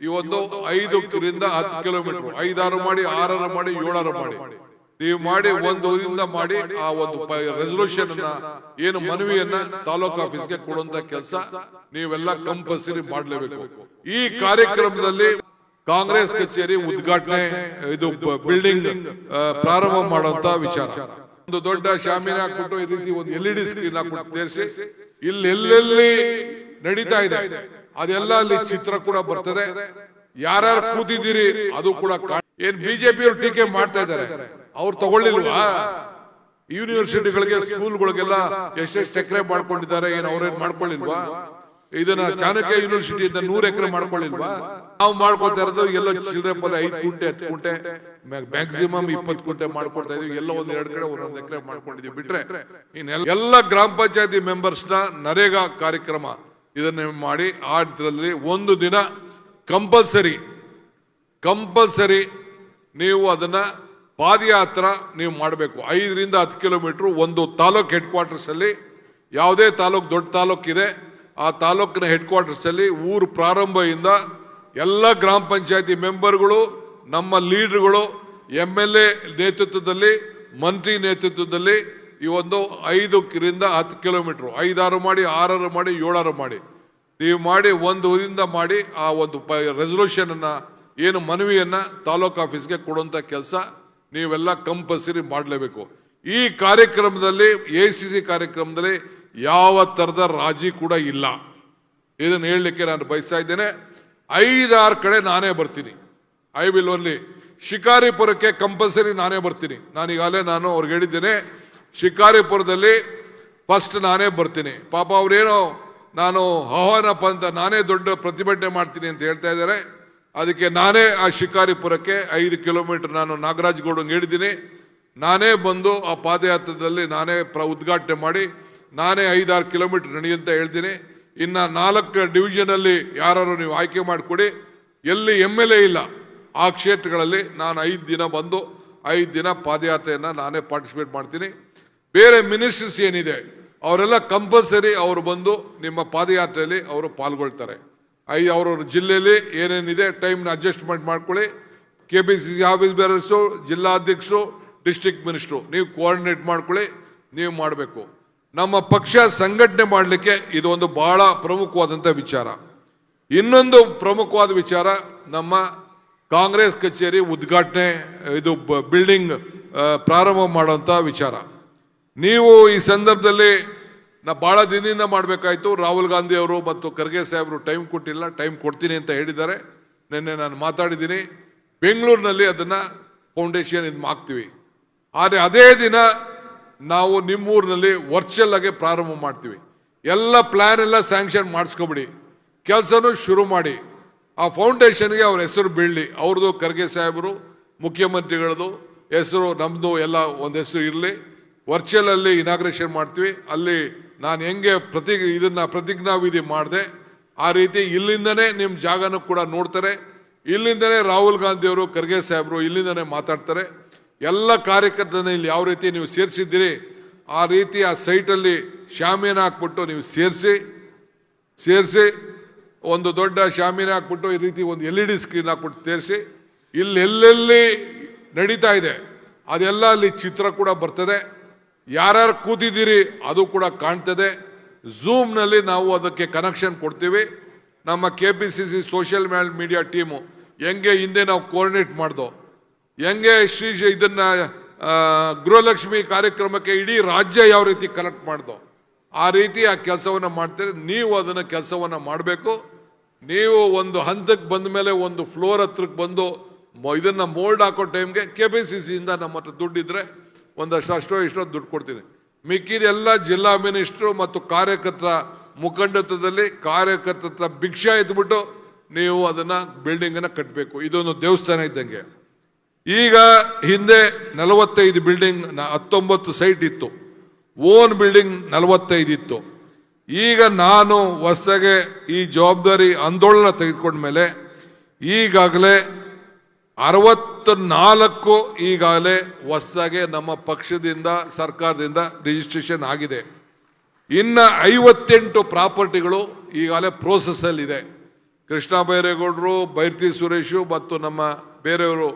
ಈ ಒಂದು 5ರಿಂದ 10 ಕಿಲೋಮೀಟರ್ 5-6 ಮಾಡಿ 6 ಮಾಡಿ 7 ಮಾಡಿ ನೀವು ಮಾಡಿ ಒಂದು ಊರಿಂದ ಮಾಡಿ ಆ ಒಂದು ರೆಸಲ್ಯೂಷನ್ ಅನ್ನ ಏನು ಮನವಿಯನ್ನ ತಾಲೂಕು ಆಫೀಸ್ಗೆ ಕೊಡುವಂತ ಕೆಲಸ ನೀವೆಲ್ಲ ಕಂಪಲ್ಸರಿ ಮಾಡಲೇಬೇಕು. ಈ ಕಾರ್ಯಕ್ರಮದಲ್ಲಿ ಕಾಂಗ್ರೆಸ್ ಕಚೇರಿ ಉದ್ಘಾಟನೆ, ಇದು ಬಿಲ್ಡಿಂಗ್ ಪ್ರಾರಂಭ ಮಾಡುವಂತ ವಿಚಾರ, ಒಂದು ದೊಡ್ಡ ಶಾಮಿನ ಹಾಕ್ಬಿಟ್ಟು ಈ ರೀತಿ ಒಂದು LED ಸ್ಕ್ರೀನ್ ಹಾಕ್ಬಿಟ್ಟು ತೇರಿಸಿ ಇಲ್ಲಿ ಎಲ್ಲೆಲ್ಲಿ ನಡೀತಾ ಇದೆ ಅದೆಲ್ಲ ಅಲ್ಲಿ ಚಿತ್ರ ಕೂಡ ಬರ್ತದೆ. ಯಾರ್ಯಾರು ಕೂತಿದ್ದೀರಿ ಅದು ಕೂಡ ಏನ್ ಬಿಜೆಪಿ ಅವರು ಟೀಕೆ ಮಾಡ್ತಾ ಇದ್ದಾರೆ, ಅವ್ರು ತಗೊಳ್ಳಿಲ್ವಾ? ಯೂನಿವರ್ಸಿಟಿಗಳಿಗೆ ಸ್ಕೂಲ್ಗಳಿಗೆಲ್ಲ ಎಷ್ಟೆಷ್ಟು ಎಕರೆ ಮಾಡ್ಕೊಂಡಿದ್ದಾರೆ, ಏನ್ ಅವ್ರೇನ್ ಮಾಡ್ಕೊಳ್ಳಿಲ್ವಾ? ಇದನ್ನ ಚಾಣಕ್ಯ ಯೂನಿವರ್ಸಿಟಿಯಿಂದ 100 ಎಕರೆ ಮಾಡ್ಕೊಳ್ಳಿಲ್ವಾ? ನಾವು ಮಾಡ್ಕೊತಾ ಇರೋದು ಎಲ್ಲೋ ಚಿಲ್ಲರೆ ಪದ 5 ಗುಂಟೆ 10 ಗುಂಟೆ ಮ್ಯಾಕ್ಸಿಮಮ್ 20 ಗುಂಟೆ ಮಾಡ್ಕೊಳ್ತಾ ಇದೀವಿ. ಎಲ್ಲೋ 1-2 ಕಡೆ 1 ಎಕರೆ ಮಾಡ್ಕೊಂಡಿದೀವಿ. ಬಿಟ್ರೆ ಎಲ್ಲ ಗ್ರಾಮ ಪಂಚಾಯತಿ ಮೆಂಬರ್ಸ್ ನ ನರೇಗಾ ಕಾರ್ಯಕ್ರಮ ಇದನ್ನ ಮಾಡಿ ಆ ಇದರಲ್ಲಿ ಒಂದು ದಿನ ಕಂಪಲ್ಸರಿ ನೀವು ಅದನ್ನ ಪಾದಯಾತ್ರ ನೀವು ಮಾಡಬೇಕು. 5ರಿಂದ 10 ಕಿಲೋಮೀಟರ್ ಒಂದು ತಾಲೂಕ್ ಹೆಡ್ ಕ್ವಾರ್ಟರ್ಸ್ ಅಲ್ಲಿ, ಯಾವುದೇ ತಾಲೂಕ್ ದೊಡ್ಡ ತಾಲೂಕ್ ಇದೆ ಆ ತಾಲೂಕಿನ ಹೆಡ್ ಕ್ವಾರ್ಟರ್ಸ್ ಅಲ್ಲಿ ಊರು ಪ್ರಾರಂಭದಿಂದ ಎಲ್ಲ ಗ್ರಾಮ ಪಂಚಾಯತಿ ಮೆಂಬರ್ಗಳು, ನಮ್ಮ ಲೀಡರ್ಗಳು, MLA ನೇತೃತ್ವದಲ್ಲಿ, ಮಂತ್ರಿ ನೇತೃತ್ವದಲ್ಲಿ ಈ ಒಂದು 5ರಿಂದ 10 ಕಿಲೋಮೀಟರ್ 5-6 ಮಾಡಿ 6 ಮಾಡಿ 7 ಮಾಡಿ ನೀವು ಮಾಡಿ ಒಂದು ಊರಿಂದ ಮಾಡಿ ಆ ಒಂದು ರೆಸಲ್ಯೂಷನ್ ಅನ್ನ ಏನು ಮನವಿಯನ್ನ ತಾಲೂಕು ಆಫೀಸ್ಗೆ ಕೊಡುವಂತ ಕೆಲಸ ನೀವೆಲ್ಲ ಕಂಪಲ್ಸರಿ ಮಾಡಲೇಬೇಕು. ಈ ಕಾರ್ಯಕ್ರಮದಲ್ಲಿ ACC ಕಾರ್ಯಕ್ರಮದಲ್ಲಿ ಯಾವ ತರದ ರಾಜಿ ಕೂಡ ಇಲ್ಲ. ಇದನ್ನು ಹೇಳಲಿಕ್ಕೆ ನಾನು ಬಯಸ್ತಾ ಇದ್ದೇನೆ. 5-6 ಕಡೆ ನಾನೇ ಬರ್ತೀನಿ. ಐ ವಿಲ್ ಓನ್ಲಿ ಶಿಕಾರಿಪುರಕ್ಕೆ ಕಂಪಲ್ಸರಿ ನಾನೇ ಬರ್ತೀನಿ. ನಾನೀಗಾಗಲೇ ಅವ್ರಿಗೆ ಹೇಳಿದ್ದೇನೆ, ಶಿಕಾರಿಪುರದಲ್ಲಿ ಫಸ್ಟ್ ನಾನೇ ಬರ್ತೀನಿ. ಪಾಪ ಅವ್ರೇನೋ ನಾನು ಆಹ್ವಾನಪ್ಪ ಅಂತ ನಾನೇ ದೊಡ್ಡ ಪ್ರತಿಭಟನೆ ಮಾಡ್ತೀನಿ ಅಂತ ಹೇಳ್ತಾ ಇದ್ದಾರೆ. ಅದಕ್ಕೆ ನಾನೇ ಆ ಶಿಕಾರಿಪುರಕ್ಕೆ 5 ಕಿಲೋಮೀಟರ್ ನಾನು ನಾಗರಾಜ್ ಗೌಡಂಗೆ ಹೇಳಿದ್ದೀನಿ. ನಾನೇ ಬಂದು ಆ ಪಾದಯಾತ್ರದಲ್ಲಿ ನಾನೇ ಉದ್ಘಾಟನೆ ಮಾಡಿ ನಾನೇ 5-6 ಕಿಲೋಮೀಟರ್ ನಡೆಯುವಂತ ಹೇಳ್ತೀನಿ. ಇನ್ನ 4 ಡಿವಿಷನ್ ಅಲ್ಲಿ ಯಾರು ನೀವು ಆಯ್ಕೆ ಮಾಡಿಕೊಡಿ. ಎಲ್ಲಿ MLA ಇಲ್ಲ ಆ ಕ್ಷೇತ್ರಗಳಲ್ಲಿ ನಾನು 5 ದಿನ ಬಂದು 5 ದಿನ ಪಾದಯಾತ್ರೆಯನ್ನ ನಾನೇ ಪಾರ್ಟಿಸಿಪೇಟ್ ಮಾಡ್ತೀನಿ. ಬೇರೆ ಮಿನಿಸ್ಟರ್ಸ್ ಏನಿದೆ ಅವರೆಲ್ಲ ಕಂಪಲ್ಸರಿ ಅವರು ಬಂದು ನಿಮ್ಮ ಪಾದಯಾತ್ರೆಯಲ್ಲಿ ಅವರು ಪಾಲ್ಗೊಳ್ತಾರೆ. ಅವ್ರವ್ರ ಜಿಲ್ಲೆಯಲ್ಲಿ ಏನೇನಿದೆ ಟೈಮ್ನ ಅಡ್ಜಸ್ಟ್ಮೆಂಟ್ ಮಾಡ್ಕೊಳ್ಳಿ. KPCC office bearers, ಜಿಲ್ಲಾಧ್ಯಕ್ಷರು, district minister ನೀವು ಕೋಆರ್ಡಿನೇಟ್ ಮಾಡ್ಕೊಳ್ಳಿ. ನೀವು ಮಾಡಬೇಕು. ನಮ್ಮ ಪಕ್ಷ ಸಂಘಟನೆ ಮಾಡಲಿಕ್ಕೆ ಇದು ಒಂದು ಬಹಳ ಪ್ರಮುಖವಾದಂಥ ವಿಚಾರ. ಇನ್ನೊಂದು ಪ್ರಮುಖವಾದ ವಿಚಾರ, ನಮ್ಮ ಕಾಂಗ್ರೆಸ್ ಕಚೇರಿ ಉದ್ಘಾಟನೆ, ಇದು ಬಿಲ್ಡಿಂಗ್ ಪ್ರಾರಂಭ ಮಾಡುವಂಥ ವಿಚಾರ. ನೀವು ಈ ಸಂದರ್ಭದಲ್ಲಿ ಬಹಳ ದಿನದಿಂದ ಮಾಡಬೇಕಾಯ್ತು. ರಾಹುಲ್ ಗಾಂಧಿ ಅವರು ಮತ್ತು ಖರ್ಗೆ ಸಾಹೇಬರು ಟೈಮ್ ಕೊಟ್ಟಿಲ್ಲ, ಟೈಮ್ ಕೊಡ್ತೀನಿ ಅಂತ ಹೇಳಿದ್ದಾರೆ. ನಿನ್ನೆ ನಾನು ಮಾತಾಡಿದ್ದೀನಿ. ಬೆಂಗಳೂರಿನಲ್ಲಿ ಅದನ್ನ ಫೌಂಡೇಶನ್ ಇದು ಹಾಕ್ತೀವಿ. ಆದರೆ ಅದೇ ದಿನ ನಾವು ನಿಮ್ಮೂರಿನಲ್ಲಿ ವರ್ಚುವಲ್ ಆಗಿ ಪ್ರಾರಂಭ ಮಾಡ್ತೀವಿ. ಎಲ್ಲ ಪ್ಲಾನ್ ಎಲ್ಲ ಸ್ಯಾಂಕ್ಷನ್ ಮಾಡಿಸ್ಕೊಬಿಡಿ, ಕೆಲಸನೂ ಶುರು ಮಾಡಿ. ಆ ಫೌಂಡೇಶನ್ಗೆ ಅವ್ರ ಹೆಸರು ಬೀಳಲಿ. ಅವ್ರದ್ದು ಖರ್ಗೆ ಸಾಹೇಬರು, ಮುಖ್ಯಮಂತ್ರಿಗಳದು ಹೆಸರು, ನಮ್ಮದು ಎಲ್ಲ ಒಂದು ಹೆಸರು ಇರಲಿ. ವರ್ಚುವಲ್ ಅಲ್ಲಿ ಇನಾಗ್ರೇಷನ್ ಮಾಡ್ತೀವಿ. ಅಲ್ಲಿ ನಾನು ಹೆಂಗೆ ಇದನ್ನ ಪ್ರತಿಜ್ಞಾವಿಧಿ ಮಾಡಿದೆ ಆ ರೀತಿ ಇಲ್ಲಿಂದನೇ ನಿಮ್ಮ ಜಾಗನೂ ಕೂಡ ನೋಡ್ತಾರೆ. ಇಲ್ಲಿಂದನೇ ರಾಹುಲ್ ಗಾಂಧಿ ಅವರು, ಖರ್ಗೆ ಸಾಹೇಬರು ಇಲ್ಲಿಂದನೇ ಮಾತಾಡ್ತಾರೆ. ಎಲ್ಲ ಕಾರ್ಯಕರ್ತರನ್ನ ಇಲ್ಲಿ ಯಾವ ರೀತಿ ನೀವು ಸೇರಿಸಿದ್ದೀರಿ ಆ ರೀತಿ ಆ ಸೈಟಲ್ಲಿ ಶಾಮಿಯಾನ ಹಾಕ್ಬಿಟ್ಟು ನೀವು ಸೇರಿಸಿ ಒಂದು ದೊಡ್ಡ ಶಾಮಿಯಾನ ಹಾಕ್ಬಿಟ್ಟು ಈ ರೀತಿ ಒಂದು LED ಸ್ಕ್ರೀನ್ ಹಾಕ್ಬಿಟ್ಟು ತೇರಿಸಿ ಇಲ್ಲಿ ಎಲ್ಲೆಲ್ಲಿ ನಡೀತಾ ಇದೆ ಅದೆಲ್ಲ ಅಲ್ಲಿ ಚಿತ್ರ ಕೂಡ ಬರ್ತದೆ. ಯಾರ್ಯಾರು ಕೂತಿದ್ದೀರಿ ಅದು ಕೂಡ ಕಾಣ್ತದೆ. ಝೂಮ್ನಲ್ಲಿ ನಾವು ಅದಕ್ಕೆ ಕನೆಕ್ಷನ್ ಕೊಡ್ತೀವಿ. ನಮ್ಮ KPCC ಸೋಷಿಯಲ್ ಮೀಡಿಯಾ ಟೀಮು ಹೆಂಗೆ ಹಿಂದೆ ನಾವು ಕೋಆರ್ಡಿನೇಟ್ ಮಾಡ್ದೋ, ಹೆಂಗೆ ಇದನ್ನ ಗೃಹಲಕ್ಷ್ಮಿ ಕಾರ್ಯಕ್ರಮಕ್ಕೆ ಇಡೀ ರಾಜ್ಯ ಯಾವ ರೀತಿ ಕಲೆಕ್ಟ್ ಮಾಡ್ದೋ ಆ ರೀತಿ ಆ ಕೆಲಸವನ್ನ ಮಾಡ್ತೀರಿ. ನೀವು ಅದನ್ನ ಕೆಲಸವನ್ನ ಮಾಡಬೇಕು. ನೀವು ಒಂದು ಹಂತಕ್ಕೆ ಬಂದ ಮೇಲೆ ಒಂದು ಫ್ಲೋರ್ ಹತ್ರಕ್ಕೆ ಬಂದು ಇದನ್ನ ಮೋಲ್ಡ್ ಹಾಕೋ ಟೈಮ್ಗೆ KPCC ಇಂದ ನಮ್ಮ ಹತ್ರ ದುಡ್ಡಿದ್ರೆ ಒಂದಷ್ಟು ಇಷ್ಟೋ ದುಡ್ಡು ಕೊಡ್ತೀನಿ. ಮಿಕ್ಕಿದೆಲ್ಲ ಜಿಲ್ಲಾ ಮಿನಿಸ್ಟ್ರು ಮತ್ತು ಕಾರ್ಯಕರ್ತರ ಮುಖಂಡತ್ವದಲ್ಲಿ ಕಾರ್ಯಕರ್ತರ ಭಿಕ್ಷಾ ಎತ್ಬಿಟ್ಟು ನೀವು ಅದನ್ನ ಬಿಲ್ಡಿಂಗ್ ಅನ್ನ ಕಟ್ಟಬೇಕು. ಇದೊಂದು ದೇವಸ್ಥಾನ ಇದ್ದಂಗೆ. ಈಗ ಹಿಂದೆ 45 ಬಿಲ್ಡಿಂಗ್ 19 ಸೈಟ್ ಇತ್ತು, ಓನ್ ಬಿಲ್ಡಿಂಗ್ 45 ಇತ್ತು. ಈಗ ನಾನು ಹೊಸಗೆ ಈ ಜವಾಬ್ದಾರಿ ಆಂದೋಲನ ತೆಗೆದುಕೊಂಡ್ಮೇಲೆ ಈಗಾಗಲೇ 64 ಈಗಾಗಲೇ ಹೊಸಗೆ ನಮ್ಮ ಪಕ್ಷದಿಂದ ಸರ್ಕಾರದಿಂದ ರಿಜಿಸ್ಟ್ರೇಷನ್ ಆಗಿದೆ. ಇನ್ನು 58 ಪ್ರಾಪರ್ಟಿಗಳು ಈಗಾಗಲೇ ಪ್ರೋಸೆಸ್ ಅಲ್ಲಿ ಇದೆ. ಕೃಷ್ಣ ಬೈರೇಗೌಡರು, ಬೈರ್ತಿ ಸುರೇಶು ಮತ್ತು ನಮ್ಮ ಬೇರೆಯವರು,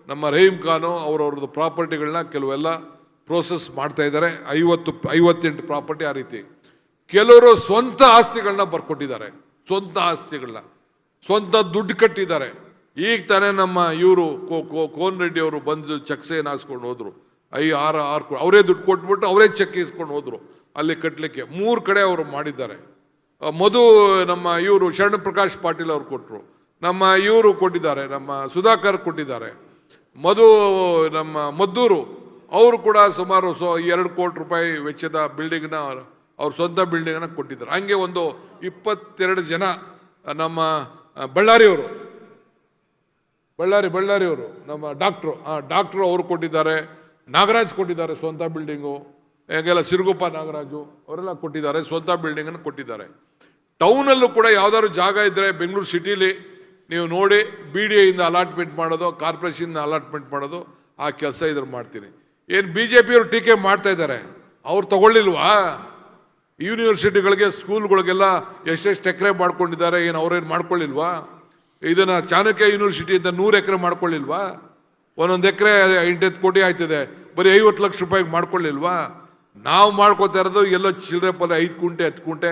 ನಮ್ಮ ರಹೀಂ ಖಾನು ಅವರವ್ರದ್ದು ಪ್ರಾಪರ್ಟಿಗಳನ್ನ ಕೆಲವೆಲ್ಲ ಪ್ರೋಸೆಸ್ ಮಾಡ್ತಾ ಇದ್ದಾರೆ. 58 ಪ್ರಾಪರ್ಟಿ ಆ ರೀತಿ. ಕೆಲವರು ಸ್ವಂತ ಆಸ್ತಿಗಳನ್ನ ಬರ್ಕೊಟ್ಟಿದ್ದಾರೆ, ಸ್ವಂತ ಆಸ್ತಿಗಳನ್ನ ಸ್ವಂತ ದುಡ್ಡು ಕಟ್ಟಿದ್ದಾರೆ. ಈಗ ತಾನೇ ನಮ್ಮ ಇವರು ಕೋನ್ ರೆಡ್ಡಿ ಅವರು ಬಂದು ಚೆಕ್ ಸೈನ್ ಹಾಸ್ಕೊಂಡು ಹೋದ್ರು. 6 ಅವರೇ ದುಡ್ಡು ಕೊಟ್ಬಿಟ್ಟು ಅವರೇ ಚೆಕ್ ಇಸ್ಕೊಂಡು ಹೋದ್ರು ಅಲ್ಲಿ ಕಟ್ಟಲಿಕ್ಕೆ. 3 ಕಡೆ ಅವರು ಮಾಡಿದ್ದಾರೆ. ಮಧು ನಮ್ಮ ಇವರು ಶರಣ ಪ್ರಕಾಶ್ ಪಾಟೀಲ್ ಅವ್ರು ಕೊಟ್ಟರು, ನಮ್ಮ ಇವರು ಕೊಟ್ಟಿದ್ದಾರೆ, ನಮ್ಮ ಸುಧಾಕರ್ ಕೊಟ್ಟಿದ್ದಾರೆ, ಮಧು ನಮ್ಮ ಮದ್ದೂರು ಅವರು ಕೂಡ ಸುಮಾರು 2 ಕೋಟಿ ರೂಪಾಯಿ ವೆಚ್ಚದ ಬಿಲ್ಡಿಂಗ್ನ ಅವ್ರ ಸ್ವಂತ ಬಿಲ್ಡಿಂಗ್ನ ಕೊಟ್ಟಿದ್ದಾರೆ. ಹಂಗೆ ಒಂದು 22 ಜನ ನಮ್ಮ ಬಳ್ಳಾರಿಯವರು ನಮ್ಮ ಡಾಕ್ಟ್ರು ಅವರು ಕೊಟ್ಟಿದ್ದಾರೆ, ನಾಗರಾಜ್ ಕೊಟ್ಟಿದ್ದಾರೆ ಸ್ವಂತ ಬಿಲ್ಡಿಂಗು, ಹೇಗೆಲ್ಲ ಸಿರುಗುಪ್ಪ ನಾಗರಾಜು ಅವರೆಲ್ಲ ಕೊಟ್ಟಿದ್ದಾರೆ, ಸ್ವಂತ ಬಿಲ್ಡಿಂಗನ್ನು ಕೊಟ್ಟಿದ್ದಾರೆ. ಟೌನಲ್ಲೂ ಕೂಡ ಯಾವ್ದಾದ್ರು ಜಾಗ ಇದ್ದರೆ ಬೆಂಗಳೂರು ಸಿಟಿಲಿ ನೀವು ನೋಡಿ BDA ಇಂದ ಅಲಾಟ್ಮೆಂಟ್ ಮಾಡೋದು, ಕಾರ್ಪೊರೇಷನ್ ಅಲಾಟ್ಮೆಂಟ್ ಮಾಡೋದು, ಆ ಕೆಲಸ ಇದ್ರ ಮಾಡ್ತೀನಿ. ಏನು BJP ಅವರು ಟೀಕೆ ಮಾಡ್ತಾ ಇದ್ದಾರೆ, ಅವ್ರು ತಗೊಳ್ಳಿಲ್ವಾ? ಯೂನಿವರ್ಸಿಟಿಗಳಿಗೆ ಸ್ಕೂಲ್ಗಳಿಗೆಲ್ಲ ಎಷ್ಟೆಷ್ಟು ಎಕರೆ ಮಾಡ್ಕೊಂಡಿದ್ದಾರೆ, ಏನು ಅವ್ರೇನು ಮಾಡ್ಕೊಳ್ಳಿಲ್ವಾ? ಇದನ್ನ ಚಾಣಕ್ಯ ಯೂನಿವರ್ಸಿಟಿ ಅಂತ 100 ಎಕರೆ ಮಾಡ್ಕೊಳ್ಳಿಲ್ವಾ? ಒಂದೊಂದು ಎಕರೆ 8 ಕೋಟಿ ಆಯ್ತದೆ, ಬರೀ 50 ಲಕ್ಷ ರೂಪಾಯಿಗೆ ಮಾಡ್ಕೊಳ್ಳಿಲ್ವಾ? ನಾವು ಮಾಡ್ಕೋತಾ ಇರೋದು ಎಲ್ಲೋ ಚಿಲ್ಲರೆ ಪಲ್ಲೆ 5 ಕುಂಟೆ 10 ಕುಂಟೆ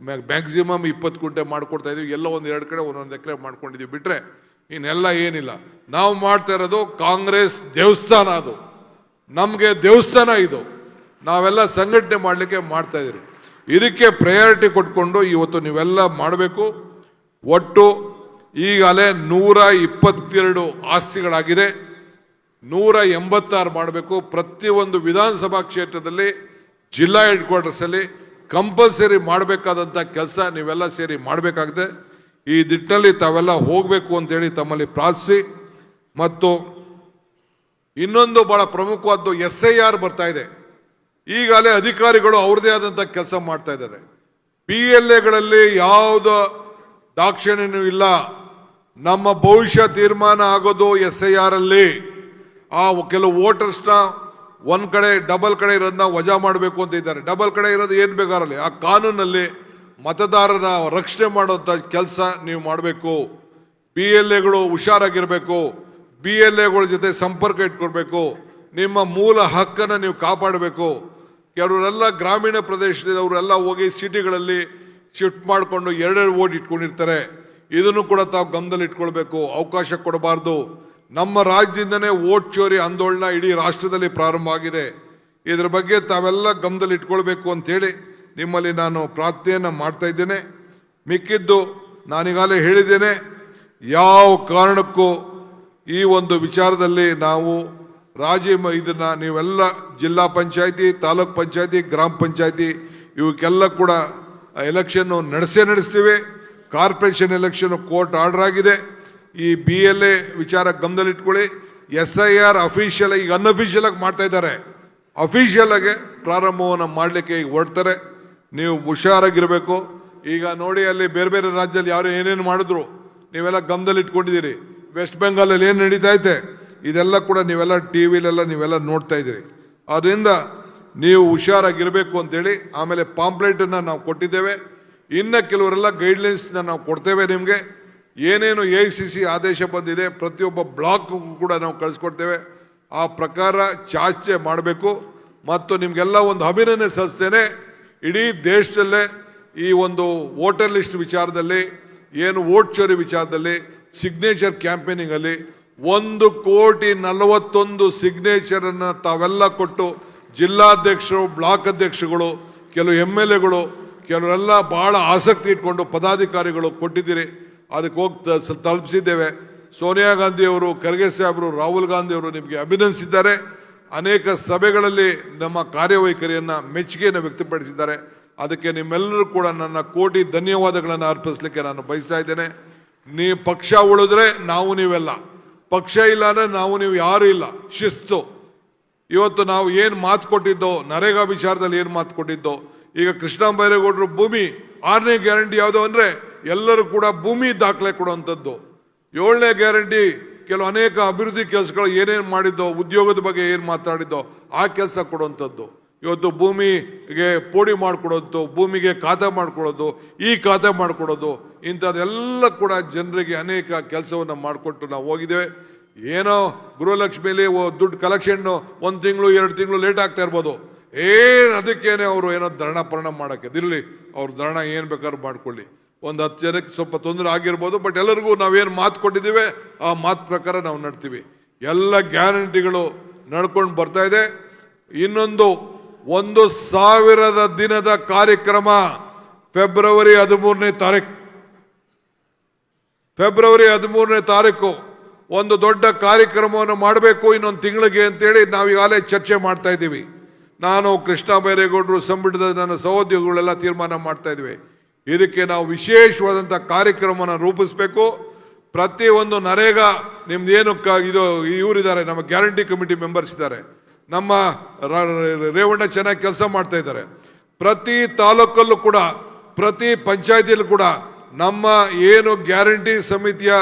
ಮ್ಯಾಕ್ಸಿಮಮ್ 20 ಕುಂಟೆ ಮಾಡ್ಕೊಡ್ತಾ ಇದೀವಿ. ಎಲ್ಲೋ 1-2 ಕಡೆ ಒಂದೊಂದು ಎಕರೆ ಮಾಡ್ಕೊಂಡಿದೀವಿ ಬಿಟ್ರೆ ಇನ್ನೆಲ್ಲ ಏನಿಲ್ಲ. ನಾವು ಮಾಡ್ತಾ ಇರೋದು ಕಾಂಗ್ರೆಸ್ ದೇವಸ್ಥಾನ, ಅದು ನಮಗೆ ದೇವಸ್ಥಾನ. ಇದು ನಾವೆಲ್ಲ ಸಂಘಟನೆ ಮಾಡಲಿಕ್ಕೆ ಮಾಡ್ತಾ ಇದೀವಿ. ಇದಕ್ಕೆ ಪ್ರಯಾರಿಟಿ ಕೊಟ್ಕೊಂಡು ಇವತ್ತು ನೀವೆಲ್ಲ ಮಾಡಬೇಕು. ಒಟ್ಟು ಈಗಲೇ 122 ಆಸ್ತಿಗಳಾಗಿದೆ, 186 ಮಾಡಬೇಕು. ಪ್ರತಿಯೊಂದು ವಿಧಾನಸಭಾ ಕ್ಷೇತ್ರದಲ್ಲಿ ಜಿಲ್ಲಾ ಹೆಡ್ ಕ್ವಾರ್ಟರ್ಸ್ ಅಲ್ಲಿ ಕಂಪಲ್ಸರಿ ಮಾಡಬೇಕಾದಂಥ ಕೆಲಸ ನೀವೆಲ್ಲ ಸೇರಿ ಮಾಡಬೇಕಾಗಿದೆ. ಈ ದಿಟ್ಟಲ್ಲಿ ತಾವೆಲ್ಲ ಹೋಗಬೇಕು ಅಂತೇಳಿ ತಮ್ಮಲ್ಲಿ ಪ್ರಾರ್ಥಿಸಿ, ಮತ್ತು ಇನ್ನೊಂದು ಬಹಳ ಪ್ರಮುಖವಾದ್ದು SIR ಬರ್ತಾ ಇದೆ. ಈಗಲೇ ಅಧಿಕಾರಿಗಳು ಅವ್ರದೇ ಆದಂಥ ಕೆಲಸ ಮಾಡ್ತಾ ಇದ್ದಾರೆ. PLAಗಳಲ್ಲಿ ಯಾವುದೋ ದಾಕ್ಷಿಣ್ಯನೂ ಇಲ್ಲ. ನಮ್ಮ ಭವಿಷ್ಯ ತೀರ್ಮಾನ ಆಗೋದು SIR ಅಲ್ಲಿ. ಆ ಕೆಲವು ವೋಟರ್ಸ್ನ ಒಂದ್ ಕಡೆ ಡಬಲ್ ಕಡೆ ಇರೋದನ್ನ ವಜಾ ಮಾಡಬೇಕು ಅಂತ ಇದ್ದಾರೆ. ಡಬಲ್ ಕಡೆ ಇರೋದು ಏನ್ ಬೇಕಾರಲ್ಲಿ ಆ ಕಾನೂನಲ್ಲಿ ಮತದಾರರ ರಕ್ಷಣೆ ಮಾಡುವಂತ ಕೆಲಸ ನೀವು ಮಾಡಬೇಕು. PLAಗಳು ಹುಷಾರಾಗಿರ್ಬೇಕು, BLAಗಳ ಜೊತೆ ಸಂಪರ್ಕ ಇಟ್ಕೊಳ್ಬೇಕು, ನಿಮ್ಮ ಮೂಲ ಹಕ್ಕನ್ನು ನೀವು ಕಾಪಾಡಬೇಕು. ಕೆಲವರೆಲ್ಲ ಗ್ರಾಮೀಣ ಪ್ರದೇಶದವರೆಲ್ಲ ಹೋಗಿ ಸಿಟಿಗಳಲ್ಲಿ ಶಿಫ್ಟ್ ಮಾಡಿಕೊಂಡು 2 ವೋಟ್ ಇಟ್ಕೊಂಡಿರ್ತಾರೆ. ಇದನ್ನು ಕೂಡ ತಾವು ಗಮನದಲ್ಲಿ ಇಟ್ಕೊಳ್ಬೇಕು, ಅವಕಾಶ ಕೊಡಬಾರ್ದು. ನಮ್ಮ ರಾಜ್ಯದಿಂದನೇ ವೋಟ್ ಚೋರಿ ಆಂದೋಲನ ಇಡೀ ರಾಷ್ಟ್ರದಲ್ಲಿ ಪ್ರಾರಂಭ ಆಗಿದೆ. ಇದರ ಬಗ್ಗೆ ತಾವೆಲ್ಲ ಗಮನದಲ್ಲಿ ಇಟ್ಕೊಳ್ಬೇಕು ಅಂತೇಳಿ ನಿಮ್ಮಲ್ಲಿ ನಾನು ಪ್ರಾರ್ಥನೆಯನ್ನು ಮಾಡ್ತಾ ಇದ್ದೇನೆ. ಮಿಕ್ಕಿದ್ದು ನಾನೀಗಾಗಲೇ ಹೇಳಿದ್ದೇನೆ, ಯಾವ ಕಾರಣಕ್ಕೂ ಈ ಒಂದು ವಿಚಾರದಲ್ಲಿ ನಾವು ರಾಜಿ ಇದನ್ನ ನೀವೆಲ್ಲ ಜಿಲ್ಲಾ ಪಂಚಾಯತಿ, ತಾಲೂಕ್ ಪಂಚಾಯತಿ, ಗ್ರಾಮ ಪಂಚಾಯತಿ ಇವಕ್ಕೆಲ್ಲ ಕೂಡ ಎಲೆಕ್ಷನ್ ನಡೆಸ್ತೀವಿ. ಕಾರ್ಪೊರೇಷನ್ ಎಲೆಕ್ಷನ್ ಕೋರ್ಟ್ ಆರ್ಡರ್ ಆಗಿದೆ. ಈ BLA ವಿಚಾರ ಗಮನದಲ್ಲಿ ಇಟ್ಕೊಳ್ಳಿ. SIR ಅಫಿಷಿಯಲ್ ಈಗ ಅನ್ಅಫಿಷಿಯಲ್ ಆಗಿ ಮಾಡ್ತಾ ಇದ್ದಾರೆ, ಅಫಿಷಿಯಲ್ ಆಗಿ ಪ್ರಾರಂಭವನ್ನು ಮಾಡಲಿಕ್ಕೆ ಈಗ ಹೊರಡ್ತಾರೆ. ನೀವು ಹುಷಾರಾಗಿರ್ಬೇಕು. ಈಗ ನೋಡಿ ಅಲ್ಲಿ ಬೇರೆ ಬೇರೆ ರಾಜ್ಯದಲ್ಲಿ ಯಾರು ಏನೇನು ಮಾಡಿದ್ರು ನೀವೆಲ್ಲ ಗಮನದಲ್ಲಿ ಇಟ್ಕೊಂಡಿದ್ದೀರಿ. ವೆಸ್ಟ್ ಬೆಂಗಾಲಲ್ಲಿ ಏನು ನಡೀತಾ ಐತೆ ಇದೆಲ್ಲ ಕೂಡ ನೀವೆಲ್ಲ TV-ಲೆಲ್ಲ ನೀವೆಲ್ಲ ನೋಡ್ತಾ ಇದ್ದೀರಿ. ಅದರಿಂದ ನೀವು ಹುಷಾರಾಗಿರ್ಬೇಕು ಅಂತೇಳಿ. ಆಮೇಲೆ ಪಾಂಪ್ಲೆಟನ್ನು ನಾವು ಕೊಟ್ಟಿದ್ದೇವೆ. ಇನ್ನು ಕೆಲವರೆಲ್ಲ ಗೈಡ್ಲೈನ್ಸ್ನ ನಾವು ಕೊಡ್ತೇವೆ ನಿಮಗೆ. ಏನೇನು AICC ಆದೇಶ ಬಂದಿದೆ ಪ್ರತಿಯೊಬ್ಬ ಬ್ಲಾಕ್ಗೂ ಕೂಡ ನಾವು ಕಳಿಸ್ಕೊಡ್ತೇವೆ. ಆ ಪ್ರಕಾರ ಚಾಚೆ ಮಾಡಬೇಕು. ಮತ್ತು ನಿಮಗೆಲ್ಲ ಒಂದು ಅಭಿನಂದನೆ ಸಲ್ಲಿಸ್ತೇನೆ. ಇಡೀ ದೇಶದಲ್ಲೇ ಈ ಒಂದು ವೋಟರ್ ಲಿಸ್ಟ್ ವಿಚಾರದಲ್ಲಿ, ಏನು ವೋಟ್ ಚೋರಿ ವಿಚಾರದಲ್ಲಿ, ಸಿಗ್ನೇಚರ್ ಕ್ಯಾಂಪೇನಿಂಗ್ ಅಲ್ಲಿ 1,41,00,000 ಸಿಗ್ನೇಚರನ್ನು ತಾವೆಲ್ಲ ಕೊಟ್ಟು ಜಿಲ್ಲಾಧ್ಯಕ್ಷರು, ಬ್ಲಾಕ್ ಅಧ್ಯಕ್ಷರುಗಳು, ಕೆಲವು MLAಗಳು, ಕೆಲವರೆಲ್ಲ ಬಹಳ ಆಸಕ್ತಿ ಇಟ್ಕೊಂಡು ಪದಾಧಿಕಾರಿಗಳು ಕೊಟ್ಟಿದ್ದೀರಿ. ಅದಕ್ಕೆ ಹೋಗಿ ತಲುಪಿಸಿದ್ದೇವೆ. ಸೋನಿಯಾ ಗಾಂಧಿ ಅವರು, ಖರ್ಗೆ ಸಾಹೇಬರು, ರಾಹುಲ್ ಗಾಂಧಿ ಅವರು ನಿಮಗೆ ಅಭಿನಂದಿಸಿದ್ದಾರೆ. ಅನೇಕ ಸಭೆಗಳಲ್ಲಿ ನಮ್ಮ ಕಾರ್ಯವೈಖರಿಯನ್ನು ಮೆಚ್ಚುಗೆಯನ್ನು ವ್ಯಕ್ತಪಡಿಸಿದ್ದಾರೆ. ಅದಕ್ಕೆ ನಿಮ್ಮೆಲ್ಲರೂ ಕೂಡ ನನ್ನ ಕೋಟಿ ಧನ್ಯವಾದಗಳನ್ನು ಅರ್ಪಿಸಲಿಕ್ಕೆ ನಾನು ಬಯಸ್ತಾ ಇದ್ದೇನೆ. ನೀವು ಪಕ್ಷ ಉಳಿದ್ರೆ ನಾವು ನೀವೆಲ್ಲ, ಪಕ್ಷ ಇಲ್ಲ ಅಂದರೆ ನಾವು ನೀವು ಯಾರು ಇಲ್ಲ. ಶಿಸ್ತು. ಇವತ್ತು ನಾವು ಏನು ಮಾತು ಕೊಟ್ಟಿದ್ದೋ, ನರೇಗಾ ವಿಚಾರದಲ್ಲಿ ಏನು ಮಾತು ಕೊಟ್ಟಿದ್ದೋ, ಈಗ ಕೃಷ್ಣ ಬೈರೇಗೌಡರು ಭೂಮಿ 6ನೇ ಗ್ಯಾರಂಟಿ ಯಾವುದು ಅಂದರೆ ಎಲ್ಲರೂ ಕೂಡ ಭೂಮಿ ದಾಖಲೆ ಕೊಡುವಂಥದ್ದು. 7ನೇ ಗ್ಯಾರಂಟಿ ಕೆಲವು ಅನೇಕ ಅಭಿವೃದ್ಧಿ ಕೆಲಸಗಳು ಏನೇನು ಮಾಡಿದ್ದೋ, ಉದ್ಯೋಗದ ಬಗ್ಗೆ ಏನು ಮಾತಾಡಿದ್ದೋ ಆ ಕೆಲಸ ಕೊಡುವಂಥದ್ದು. ಇವತ್ತು ಭೂಮಿಗೆ ಪೋಡಿ ಮಾಡಿಕೊಡೋದು, ಭೂಮಿಗೆ ಖಾತೆ ಮಾಡಿಕೊಡೋದು, ಈ ಖಾತೆ ಮಾಡಿಕೊಡೋದು ಇಂಥದ್ದೆಲ್ಲ ಕೂಡ ಜನರಿಗೆ ಅನೇಕ ಕೆಲಸವನ್ನು ಮಾಡಿಕೊಟ್ಟು ನಾವು ಹೋಗಿದ್ದೇವೆ. ಏನೋ ಗೃಹಲಕ್ಷ್ಮಿಲಿ ದುಡ್ಡು ಕಲೆಕ್ಷನ್ನು 1 ತಿಂಗಳು 2 ತಿಂಗಳು ಲೇಟ್ ಆಗ್ತಾ ಇರ್ಬೋದು, ಅದಕ್ಕೇನೆ ಅವರು ಏನೋ ಧರಣ ಮಾಡೋಕ್ಕೆ ದಿಲ್ಲಿ ಅವ್ರು ಧರಣ ಏನು ಬೇಕಾದ್ರೂ ಮಾಡ್ಕೊಳ್ಳಿ. ಒಂದು 10 ಜನಕ್ಕೆ ಸ್ವಲ್ಪ ತೊಂದರೆ ಆಗಿರ್ಬೋದು, ಬಟ್ ಎಲ್ಲರಿಗೂ ನಾವೇನು ಮಾತು ಕೊಟ್ಟಿದ್ದೀವಿ ಆ ಮಾತು ಪ್ರಕಾರ ನಾವು ನಡ್ತೀವಿ. ಎಲ್ಲ ಗ್ಯಾರಂಟಿಗಳು ನಡ್ಕೊಂಡು ಬರ್ತಾ ಇದೆ. ಇನ್ನೊಂದು 1000 ದಿನದ ಕಾರ್ಯಕ್ರಮ ಫೆಬ್ರವರಿ 13ನೇ ತಾರೀಕು ಒಂದು ದೊಡ್ಡ ಕಾರ್ಯಕ್ರಮವನ್ನು ಮಾಡಬೇಕು ಇನ್ನೊಂದು ತಿಂಗಳಿಗೆ ಅಂತೇಳಿ ನಾವೀಗಾಗಲೇ ಚರ್ಚೆ ಮಾಡ್ತಾ ಇದ್ದೀವಿ. ನಾನು, ಕೃಷ್ಣ ಬೈರೇಗೌಡರು, ಸಂಬಿಡದ ನನ್ನ ಸಹೋದ್ಯೋಗಿಗಳೆಲ್ಲ ತೀರ್ಮಾನ ಮಾಡ್ತಾ ಇದ್ವಿ. ಇದಕ್ಕೆ ನಾವು ವಿಶೇಷವಾದಂಥ ಕಾರ್ಯಕ್ರಮವನ್ನು ರೂಪಿಸಬೇಕು. ಪ್ರತಿಯೊಂದು ನರೇಗಾ ನಿಮ್ದೇನು ಇದು ಇವರಿದ್ದಾರೆ, ನಮ್ಮ ಗ್ಯಾರಂಟಿ ಕಮಿಟಿ ಮೆಂಬರ್ಸ್ ಇದ್ದಾರೆ, ನಮ್ಮ ರೇವಣ್ಣ ಚೆನ್ನಾಗಿ ಕೆಲಸ ಮಾಡ್ತಾ ಇದ್ದಾರೆ. ಪ್ರತಿ ತಾಲೂಕಲ್ಲೂ ಕೂಡ, ಪ್ರತಿ ಪಂಚಾಯತಿಯಲ್ಲೂ ಕೂಡ ನಮ್ಮ ಏನು ಗ್ಯಾರಂಟಿ ಸಮಿತಿಯ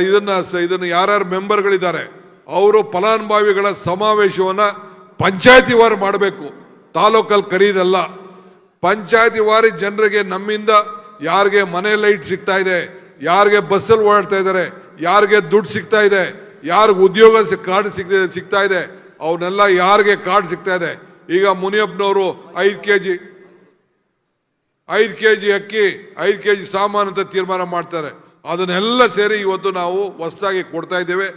ಇದನ್ನು ಯಾರ್ಯಾರು ಮೆಂಬರ್ಗಳಿದ್ದಾರೆ ಅವರು ಫಲಾನುಭವಿಗಳ ಸಮಾವೇಶವನ್ನು ಪಂಚಾಯತಿ ವಾರು ಮಾಡಬೇಕು. ತಾಲೂಕಲ್ಲಿ ಕರೀದಲ್ಲ, ಪಂಚಾಯತಿ ವಾರಿ ಜನರಿಗೆ ನಮ್ಮಿಂದ ಯಾರಿಗೆ ಮನೆ ಲೈಟ್ ಸಿಗ್ತಾ ಇದೆ, ಯಾರಿಗೆ ಬಸ್ಸಲ್ಲಿ ಓಡಾಡ್ತಾ ಇದ್ದಾರೆ, ಯಾರಿಗೆ ದುಡ್ಡು ಸಿಗ್ತಾ ಇದೆ, ಯಾರಿಗೆ ಉದ್ಯೋಗ ಕಾರ್ಡ್ ಸಿಗ್ತಾ ಇದೆ, ಅವನ್ನೆಲ್ಲ ಯಾರಿಗೆ ಕಾರ್ಡ್ ಸಿಗ್ತಾ ಇದೆ. ಈಗ ಮುನಿಯಪ್ಪನವರು 5 kg ಅಕ್ಕಿ 5 kg ಸಾಮಾನು ಅಂತ ತೀರ್ಮಾನ ಮಾಡ್ತಾರೆ. ಅದನ್ನೆಲ್ಲ ಸೇರಿ ಇವತ್ತು ನಾವು ಹೊಸದಾಗಿ ಕೊಡ್ತಾ ಇದ್ದೇವೆ.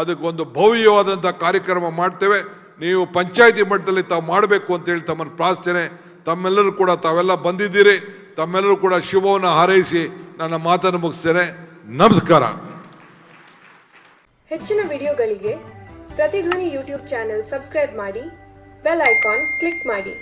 ಅದಕ್ಕೊಂದು ಭವ್ಯವಾದಂಥ ಕಾರ್ಯಕ್ರಮ ಮಾಡ್ತೇವೆ. ನೀವು ಪಂಚಾಯತಿ ಮಟ್ಟದಲ್ಲಿ ತಾವು ಮಾಡಬೇಕು ಅಂತೇಳಿ ತಮ್ಮನ್ನು ಪ್ರಾರ್ಥನೆ. ತಮ್ಮೆಲ್ಲರೂ ಕೂಡ ತಾವೆಲ್ಲ ಬಂದಿದ್ದೀರಿ. ತಮ್ಮೆಲ್ಲರೂ ಕೂಡ ಶುಭವನ್ನು ಹಾರೈಸಿ ನನ್ನ ಮಾತನ್ನು ಮುಗಿಸ್ತೇನೆ. ನಮಸ್ಕಾರ. ಹೆಚ್ಚಿನ ವಿಡಿಯೋಗಳಿಗೆ ಪ್ರತಿಧ್ವನಿ ಯೂಟ್ಯೂಬ್ ಚಾನೆಲ್ ಸಬ್ಸ್ಕ್ರೈಬ್ ಮಾಡಿ, ಬೆಲ್ ಐಕಾನ್ ಕ್ಲಿಕ್ ಮಾಡಿ.